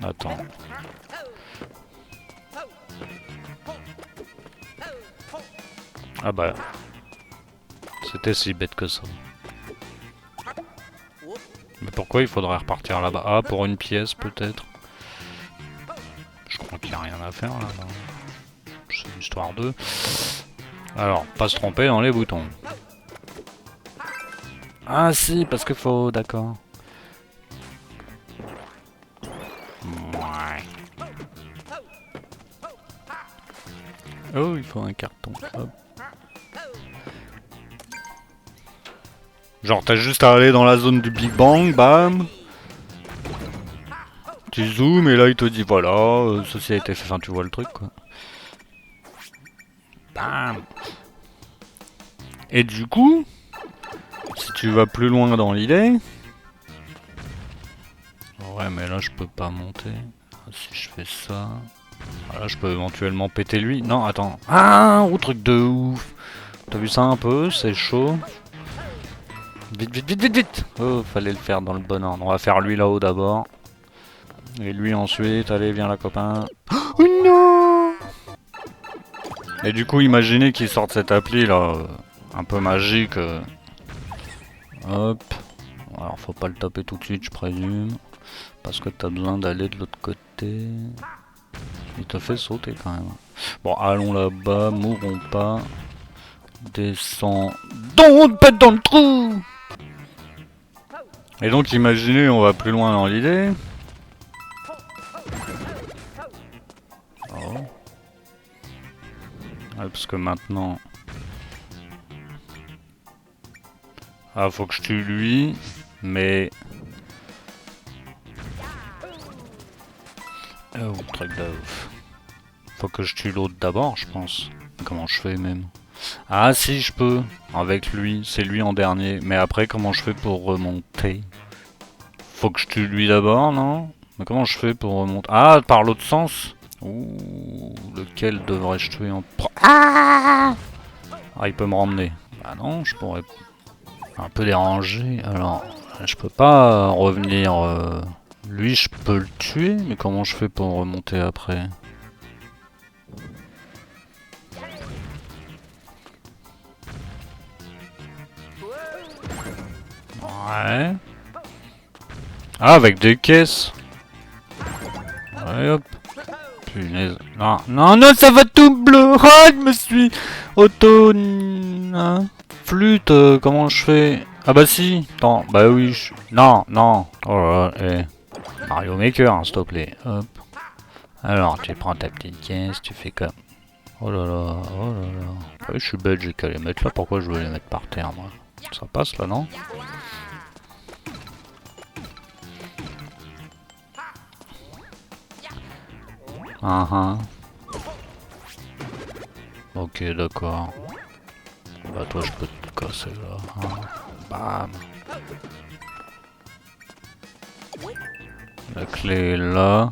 Attends. Ah bah... C'était si bête que ça. Mais pourquoi il faudrait repartir là-bas? Ah, pour une pièce peut-être. Je crois qu'il n'y a rien à faire là. C'est l'histoire 2. Alors, pas se tromper dans les boutons. Ah si, parce qu'il faut... D'accord. Ouais. Oh, il faut un carton. Hop. Genre, t'as juste à aller dans la zone du Big Bang, bam. Tu zoomes et là il te dit voilà, ceci a été fait, enfin tu vois le truc quoi. Bam. Et du coup, si tu vas plus loin dans l'idée... Ouais mais là je peux pas monter. Si je fais ça... Là je peux éventuellement péter lui. Non attends. Ah, oh truc de ouf. T'as vu ça un peu? C'est chaud. Vite, vite, vite, vite, vite. Oh, fallait le faire dans le bon ordre. On va faire lui là-haut d'abord. Et lui ensuite. Allez, viens là copain. Oh non. Et du coup, imaginez qu'il sorte cette appli là, un peu magique. Hop. Alors, faut pas le taper tout de suite, je présume. Parce que t'as besoin d'aller de l'autre côté. Il te fait sauter quand même. Bon, allons là-bas, mourons pas. Descends. Donc, pète dans le trou. Et donc, imaginez, on va plus loin dans l'idée. Oh. Ouais, parce que maintenant... Ah, faut que je tue lui, mais... Oh, truc de ouf. Faut que je tue l'autre d'abord, je pense. Comment je fais même? Ah si, je peux. Avec lui, c'est lui en dernier. Mais après, comment je fais pour remonter? Faut que je tue lui d'abord, non? Mais comment je fais pour remonter? Ah, par l'autre sens? Ouh, lequel devrais-je tuer en... Ah, il peut me ramener. Bah non, je pourrais un peu déranger. Alors, je peux pas revenir... Lui, je peux le tuer, mais comment je fais pour remonter après? Ouais. Ah, avec des caisses. Ouais, hop. Punaise. Non, non, non, ça va tout bleu. Ah, je me suis auto... hein. Flûte, comment je fais? Ah bah si. Attends, bah oui. Non, non. Oh là là, Mario Maker, hein, s'il te plaît. Hop. Alors, tu prends ta petite caisse, tu fais comme... Oh là là, oh là là. Ah oui, je suis bête, j'ai qu'à les mettre là. Pourquoi je veux les mettre par terre, moi? Ça passe là, non? Ok, d'accord. Bah toi, je peux te casser là. Hein. Bam. La clé est là.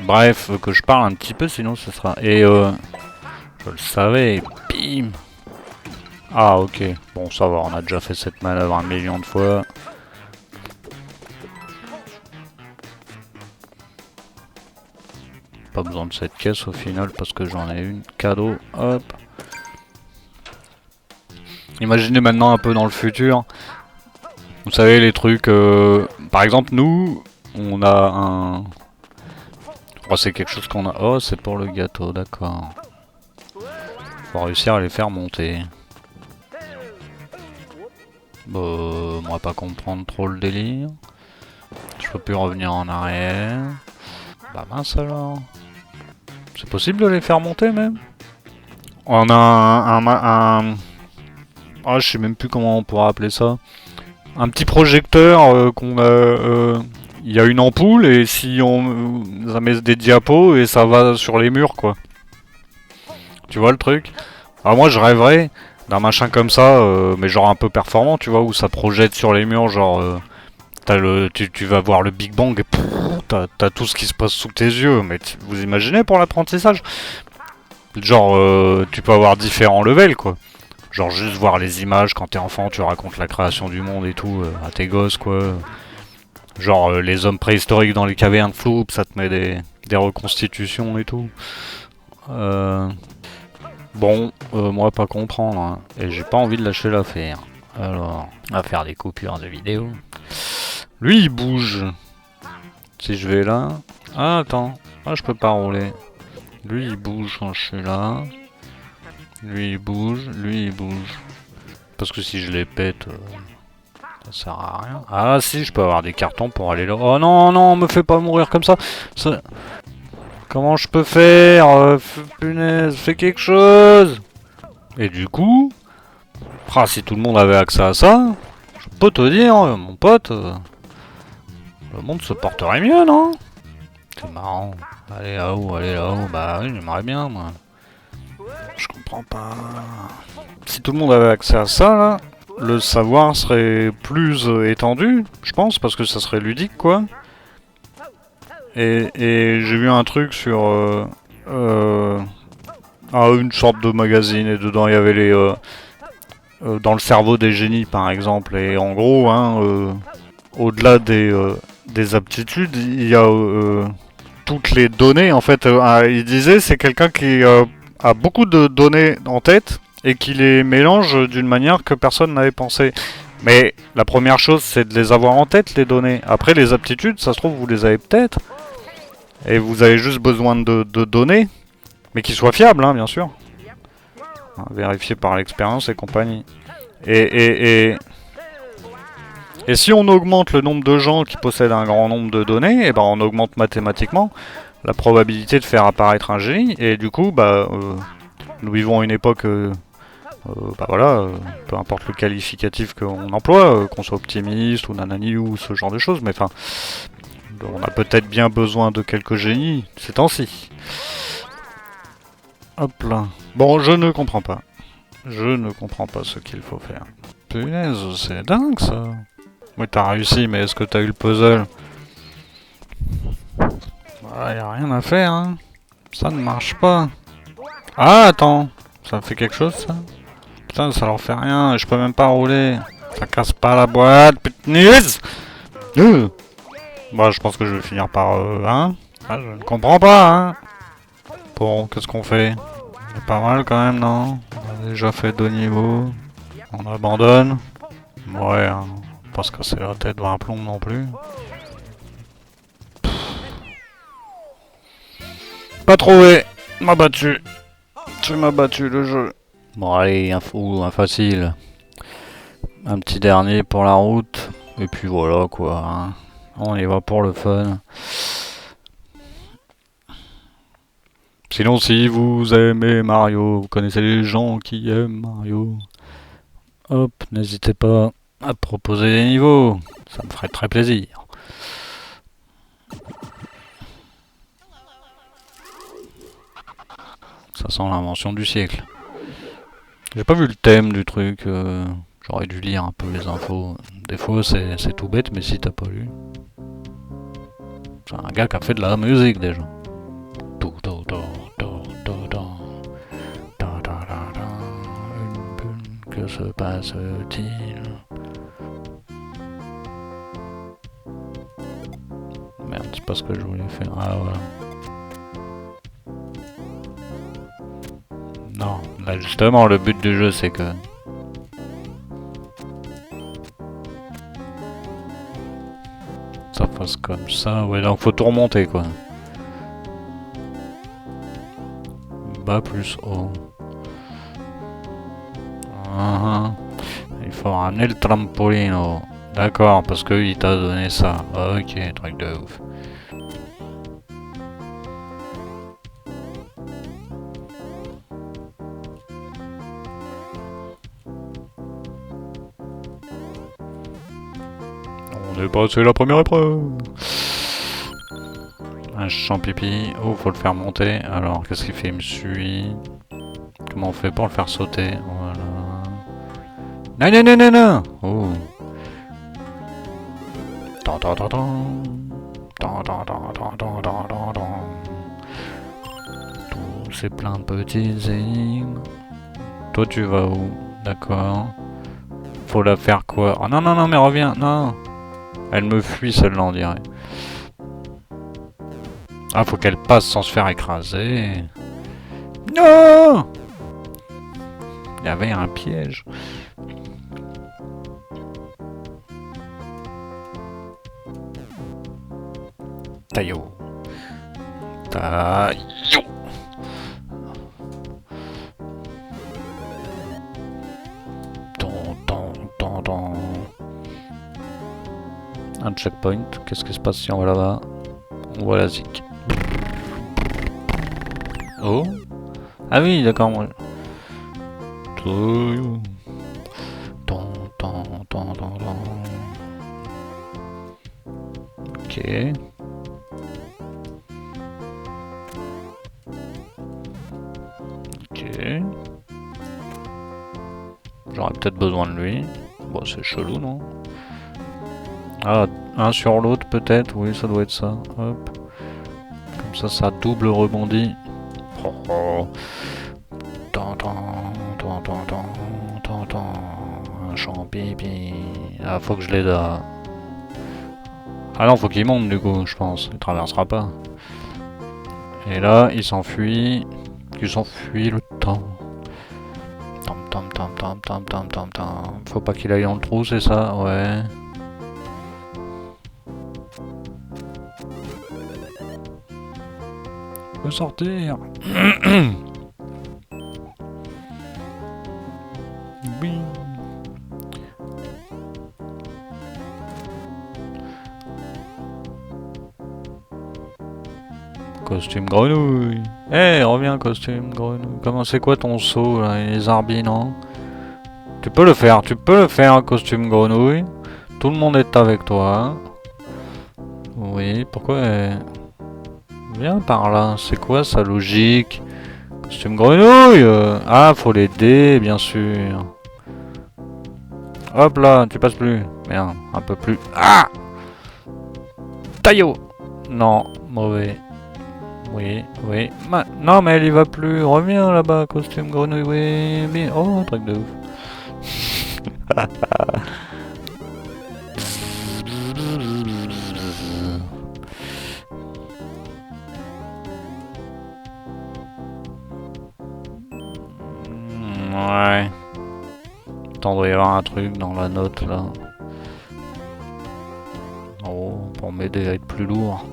Bref, que je parle un petit peu, sinon ce sera... Et je le savais, bim. Ah ok, bon ça va, on a déjà fait cette manœuvre 1 million de fois. Pas besoin de cette caisse au final parce que j'en ai une cadeau, hop. Imaginez maintenant un peu dans le futur. Vous savez les trucs, par exemple nous, on a un... Oh c'est quelque chose qu'on a... Oh c'est pour le gâteau, d'accord. Faut réussir à les faire monter. Bah, on va pas comprendre trop le délire. Je peux plus revenir en arrière. Bah mince alors. C'est possible de les faire monter même? On a ah, je sais même plus comment on pourra appeler ça. Un petit projecteur qu'on a... Il y a une ampoule et si on... ça met des diapos et ça va sur les murs quoi. Tu vois le truc? Alors moi je rêverais d'un machin comme ça, mais genre un peu performant, tu vois, où ça projette sur les murs, genre... tu vas voir le Big Bang et t'as tout ce qui se passe sous tes yeux. Mais vous imaginez pour l'apprentissage? Genre, tu peux avoir différents levels, quoi. Genre juste voir les images quand t'es enfant, tu racontes la création du monde et tout à tes gosses, quoi. Genre les hommes préhistoriques dans les cavernes, flou, ça te met des reconstitutions et tout. Bon, moi pas comprendre, hein. Et j'ai pas envie de lâcher l'affaire. Alors, on va faire des coupures de vidéo. Lui il bouge. Si je vais là... Ah attends, ah je peux pas rouler. Lui il bouge quand je suis là. Lui il bouge, lui il bouge. Parce que si je les pète, ça sert à rien. Ah si, je peux avoir des cartons pour aller là. Oh non, non, me fais pas mourir comme ça. Comment je peux faire punaise, fais quelque chose. Et du coup... Ah, si tout le monde avait accès à ça, je peux te dire, mon pote, le monde se porterait mieux, non? C'est marrant. Allez là-haut, allez là-haut. Bah oui, j'aimerais bien, moi. Je comprends pas. Si tout le monde avait accès à ça, là, le savoir serait plus étendu, je pense, parce que ça serait ludique, quoi. Et j'ai vu un truc sur une sorte de magazine, et dedans il y avait les... dans le cerveau des génies, par exemple. Et en gros, hein, au-delà des aptitudes, il y a toutes les données. En fait, il disait, c'est quelqu'un qui a beaucoup de données en tête et qui les mélange d'une manière que personne n'avait pensé. Mais la première chose, c'est de les avoir en tête, les données. Après, les aptitudes, ça se trouve, vous les avez peut-être. Et vous avez juste besoin de données, mais qui soient fiables, hein, bien sûr. Vérifié par l'expérience et compagnie. Et si on augmente le nombre de gens qui possèdent un grand nombre de données, et ben on augmente mathématiquement la probabilité de faire apparaître un génie. Et du coup, nous vivons à une époque, peu importe le qualificatif qu'on emploie, qu'on soit optimiste ou nanani ou ce genre de choses, mais enfin, on a peut-être bien besoin de quelques génies ces temps-ci. Hop là. Bon, je ne comprends pas. Je ne comprends pas ce qu'il faut faire. Punaise, c'est dingue ça. Oui, t'as réussi, mais est-ce que t'as eu le puzzle? Voilà, y a rien à faire, hein. Ça ne marche pas. Ah, attends. Ça fait quelque chose, ça? Putain, ça leur fait rien. Je peux même pas rouler. Ça casse pas la boîte, punaise. Bah, je pense que je vais finir par... hein? Ah, je ne comprends pas, hein. Bon, qu'est-ce qu'on fait? C'est pas mal quand même, non? On a déjà fait 2 niveaux. On abandonne. Ouais, hein. Pas se casser la tête dans un plomb non plus. Pas trouvé. M'a battu. Tu m'as battu le jeu. Bon allez, un fou, un facile. Un petit dernier pour la route. Et puis voilà quoi. Hein. On y va pour le fun. Sinon si vous aimez Mario, vous connaissez les gens qui aiment Mario. Hop, n'hésitez pas à proposer des niveaux. Ça me ferait très plaisir. Ça sent l'invention du siècle. J'ai pas vu le thème du truc. J'aurais dû lire un peu les infos. Des fois c'est tout bête, mais si t'as pas lu. C'est un gars qui a fait de la musique déjà. Que se passe-t-il? Merde, c'est pas ce que je voulais faire. Ah voilà. Non, là justement le but du jeu c'est que... ça fasse comme ça, ouais donc faut tout remonter quoi. Bas plus haut. Il faut ramener le trampolino. D'accord, parce qu'il t'a donné ça. Ok, truc de ouf. On est passé la première épreuve. Un champ pipi. Oh, faut le faire monter. Alors, qu'est-ce qu'il fait? Il me suit. Comment on fait pour le faire sauter? Voilà. Non, non, non, non, non! Oh. Tant, tant, tant, tant. Tant, tant, tant, tant, tant, tant, tant, tant. Tous ces plein de petits énigmes. Toi, tu vas où? D'accord. Faut la faire quoi? Oh non, non, non, mais reviens, non! Elle me fuit celle-là, on dirait. Ah, faut qu'elle passe sans se faire écraser. Non! Il y avait un piège. Taillot. Taillot. Un checkpoint. Qu'est-ce qui se passe si on va là-bas? On voit la zik. Oh. Ah oui, d'accord. Moi. Ok. Ok. J'aurais peut-être besoin de lui. Bon, c'est chelou, non? Ah, un sur l'autre peut-être? Oui, ça doit être ça. Hop. Comme ça double rebondit. Oh, oh. Un champ pipi. Ah, faut que je l'aide à... Ah non, faut qu'il monte du coup, je pense. Il traversera pas. Et là, il s'enfuit. Il s'enfuit le temps. Faut pas qu'il aille dans le trou, c'est ça? Ouais. Faut sortir. Oui. Costume grenouille. Eh, hey, reviens costume grenouille. Comment c'est quoi ton saut là? Les arbis, non? Tu peux le faire, costume grenouille. Tout le monde est avec toi. Oui, pourquoi Viens par là, c'est quoi sa logique? Costume grenouille. Ah, faut l'aider, bien sûr. Hop là, tu passes plus. Merde, un peu plus. Ah! Taillot! Non, mauvais. Oui, oui. Non, mais elle y va plus. Reviens là-bas, costume grenouille. Oui, bien. Oh, truc de ouf. Ouais. Attends, doit y avoir un truc dans la note là. Oh, pour m'aider à être plus lourd.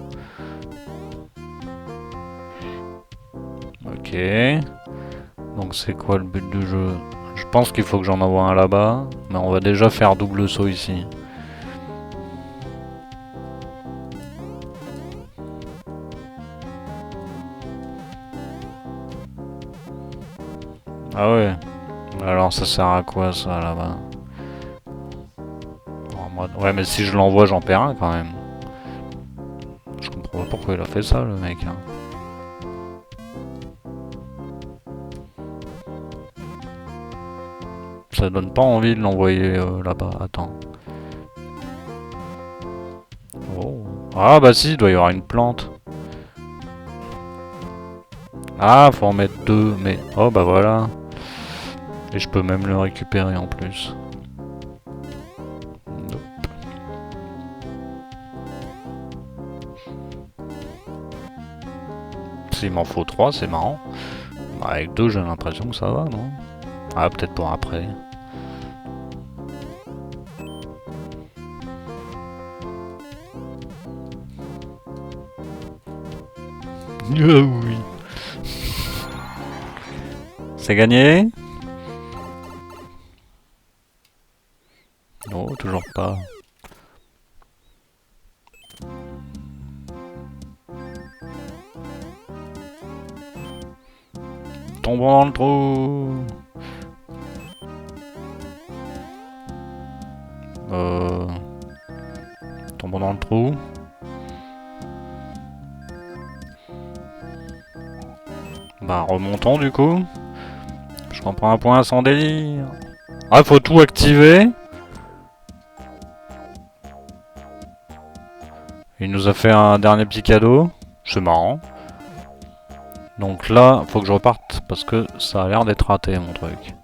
Ok. Donc c'est quoi le but du jeu? Je pense qu'il faut que j'en envoie un là-bas. Mais on va déjà faire double saut ici. Ah ouais. Alors ça sert à quoi ça là-bas? Ouais, mais si je l'envoie j'en perds un quand même. Je comprends pas pourquoi il a fait ça le mec. Hein. Ça donne pas envie de l'envoyer là-bas. Attends. Oh. Ah bah si, il doit y avoir une plante. Ah, faut en mettre deux, mais... Oh bah voilà. Et je peux même le récupérer en plus. Nope. S'il m'en faut 3, c'est marrant. Bah, avec 2, j'ai l'impression que ça va, non? Ah, peut-être pour après. Ah oui. C'est gagné? Non, toujours pas. Tombons dans le trou. Tombons dans le trou. Bah remontons du coup. Je comprends un point sans délire. Ah, faut tout activer. Il nous a fait un dernier petit cadeau. C'est marrant. Donc là, faut que je reparte parce que ça a l'air d'être raté mon truc.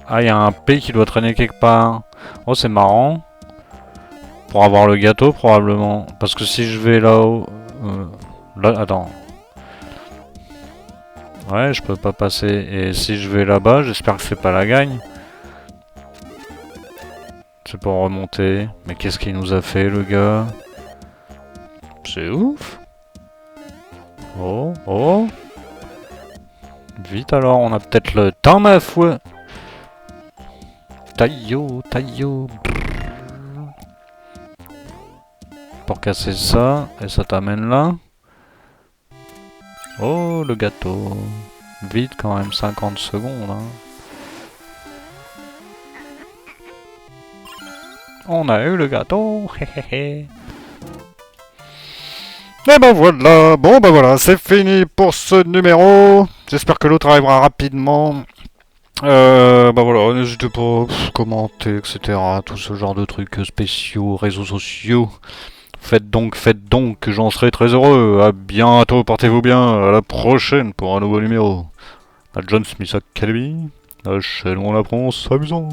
Ah, il y a un P qui doit traîner quelque part. Oh, c'est marrant. Pour avoir le gâteau, probablement. Parce que si je vais là-haut... là, attends. Ouais, je peux pas passer. Et si je vais là-bas, j'espère que c'est pas la gagne. C'est pour remonter. Mais qu'est-ce qu'il nous a fait, le gars? C'est ouf. Oh, oh. Vite alors, on a peut-être le temps, ma foi. Taillot, taillot. Pour casser ça, et ça t'amène là. Oh, le gâteau. Vite quand même, 50 secondes. Hein. On a eu le gâteau. Et ben voilà, bon ben voilà, c'est fini pour ce numéro. J'espère que l'autre arrivera rapidement. Bah voilà, n'hésitez pas à commenter, etc. Tout ce genre de trucs spéciaux, réseaux sociaux. Faites donc, j'en serai très heureux. À bientôt, portez-vous bien. À la prochaine pour un nouveau numéro. La John Smith Academy, la chaîne où on apprend s'amusant.